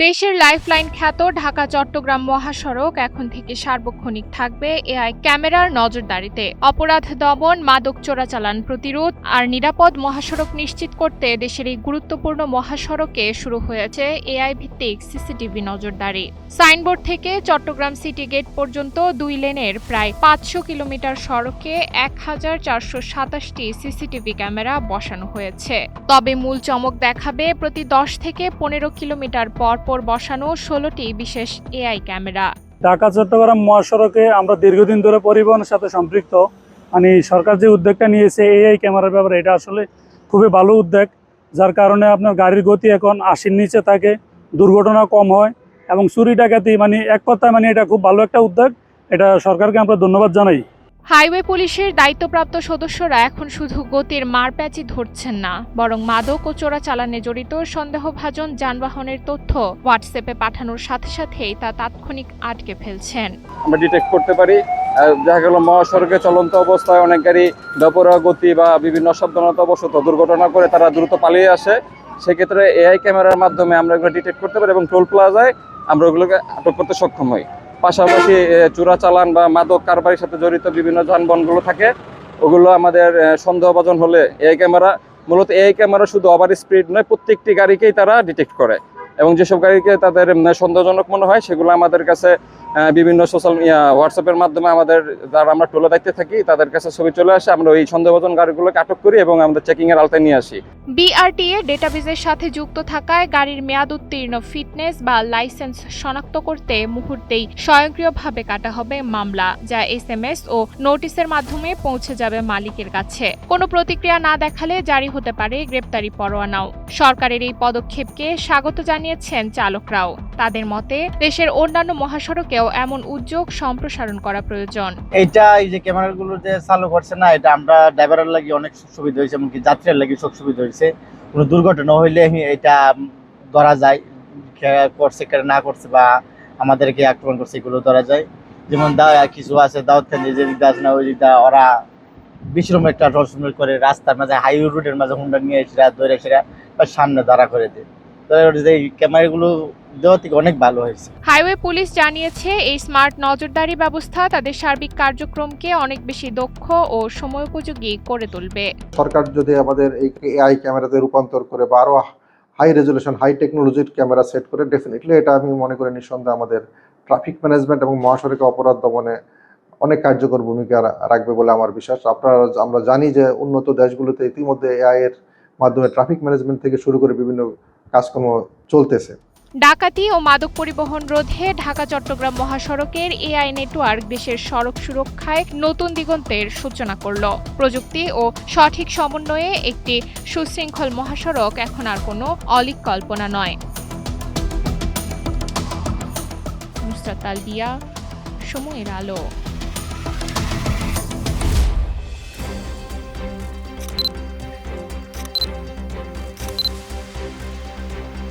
দেশের লাইফলাইন খ্যাত ঢাকা-চট্টগ্রাম মহাসড়ক এখন থেকে সার্বক্ষণিক থাকবে এআই ক্যামেরার নজরদারিতে। অপরাধ দমন, মাদক চোরাচালান প্রতিরোধ আর নিরাপদ মহাসড়ক নিশ্চিত করতে দেশের এই গুরুত্বপূর্ণ মহাসড়কে শুরু হয়েছে এআই ভিত্তিক সিসিটিভি নজরদারি। সাইনবোর্ড থেকে চট্টগ্রাম সিটি গেট পর্যন্ত ২ লেনের প্রায় ৫০০ কিলোমিটার সড়কে ১,৪২৭টি সিসিটিভি ক্যামেরা বসানো হয়েছে। তবে মূল চমক দেখাবে প্রতি ১০ থেকে ১৫ কিলোমিটার পর বসানো ১৬টি বিশেষ এআই ক্যামেরা। ঢাকা চট্টগ্রাম মহাসড়কে আমরা দীর্ঘদিন ধরে পরিবহনের সাথে সম্পৃক্ত। সরকার যে উদ্যোগটা নিয়েছে এআই ক্যামেরার ব্যাপারে, এটা আসলে খুবই ভালো উদ্যোগ, যার কারণে আপনার গাড়ির গতি এখন ৮০-র নিচে থাকে, দুর্ঘটনা কম হয় এবং চুরি ডাকাতি এক কথায় এটা খুব ভালো একটা উদ্যোগ। এটা সরকারকে আমরা ধন্যবাদ জানাই। হাইওয়ে পুলিশের দায়িত্বপ্রাপ্ত সদস্যরা এখন শুধু গতির মারপ্যাচই ধরছেন না, বরং মাদক ও চোরাচালানে জড়িত সন্দেহভাজন যানবাহনের তথ্য হোয়াটসঅ্যাপে পাঠানোর সাথে সাথেই তা তাৎক্ষণিক আটকে ফেলছেন। আমরা ডিটেক্ট করতে পারি, দেখা গেল মহাসড়কে চলন্ত অবস্থায় অনেক গাড়ি বেপরোয়া গতি বা বিভিন্ন অসাবধানতাবশত দুর্ঘটনা করে তারা দ্রুত পালিয়ে আসে। সেক্ষেত্রে এআই ক্যামেরার মাধ্যমে আমরা এগুলো ডিটেক্ট করতে পারি এবং টোল প্লাজায় আমরা ওগুলোকে আটক করতে সক্ষম হই। পাশাপাশি চোরাচালান বা মাদক কারবারির সাথে জড়িত বিভিন্ন যানবাহনগুলো থাকে, ওগুলো আমাদের সন্দেহভাজন হলে এআই ক্যামেরা, মূলত এআই ক্যামেরা শুধু ওভার স্পিড নয়, প্রত্যেকটি গাড়িকেই তারা ডিটেক্ট করে এবং যেসব গাড়িকে তাদের সন্দেহজনক মনে হয় সেগুলো আমাদের কাছে বিভিন্ন সোশ্যাল হোয়াটসঅ্যাপের মাধ্যমে আমাদের যারা আমরা টোলে দায়িত্বে থাকি তাদের কাছে ছবি চলে আসে। আমরা ওই সন্দেহভাজন গাড়িগুলোকে আটক করি এবং আমাদের চেকিংয়ের আওতায় নিয়ে আসি। বিআরটিএ ডেটাবেজের সাথে যুক্ত থাকায় গাড়ির মেয়াদ উত্তীর্ণ ফিটনেস বা লাইসেন্স শনাক্ত করতে মুহূর্তেই স্বয়ংক্রিয়ভাবে কাটা হবে মামলা, যা এসএমএস ও নোটিশের মাধ্যমে পৌঁছে যাবে মালিকের কাছে। কোনো প্রতিক্রিয়া না দেখালে জারি হতে পারে গ্রেপ্তারি পরোয়ানাও। সরকারের এই পদক্ষেপকে স্বাগত জানিয়েছেন চালকরাও। তাদের মতে দেশের অন্যান্য মহাসড়কেও এমন উদ্যোগ সম্প্রসারণ করা প্রয়োজন। এইটা এই যে ক্যামেরাগুলো যে চালু করছে না, এটা আমরা ড্রাইভারের লাগি অনেক সুবিধা হয়েছে, এমনকি যাত্রীর লাগি সব সুবিধা হয়েছে। কোনো দুর্ঘটনা হইলে এটা ধরা যায়, করছে না করছে বা আমাদেরকে আক্রমণ করছে এগুলো ধরা যায়। যেমন কিছু আছে দাউদকান্দি যে দিকটা আছে না, ওই দিকটা ওরা বিশ্রম একটা রসম করে রাস্তার মাঝে হাইওয়ে রুটের মাঝে হুন্ডা নিয়ে এসে ধরে সেরা সামনে দাঁড়া করে দেয়। ক্যামেরাগুলো দেওয়া থেকে অনেক ভালো হয়েছে। হাইওয়ে পুলিশ জানিয়েছে এই স্মার্ট নজরদারি ব্যবস্থা তাদের সার্বিক কার্যক্রমকে অনেক বেশি দক্ষ ও সময়োপযোগী করে তুলবে। সরকার যদি আমাদের এই এআই ক্যামেরাতে রূপান্তর করে বা আরো হাই রেজলিউশন হাই টেকনোলজির ক্যামেরা সেট করে, ডেফিনেটলি এটা আমি মনে করি নিঃসন্দেহে আমাদের ট্রাফিক ম্যানেজমেন্ট এবং মহাসড়কে অপরাধ দমনে অনেক কার্যকর ভূমিকা রাখবে বলে আমার বিশ্বাস। আমরা জানি যে উন্নত দেশগুলোতে ইতিমধ্যে এআই এর মাধ্যমে ট্রাফিক ম্যানেজমেন্ট থেকে শুরু করে বিভিন্ন কাজকর্ম চলতেছে। ডাকাতি ও মাদক পরিবহন রোধে ঢাকা-চট্টগ্রাম মহাসড়কের এআই নেটওয়ার্ক দেশের সড়ক সুরক্ষায় নতুন দিগন্তের সূচনা করল। প্রযুক্তি ও সঠিক সমন্বয়ে একটি সুশৃঙ্খল মহাসড়ক এখন আর কোনো অলীক কল্পনা নয়। নুসরাত আল দিয়া, সময়ের আলো।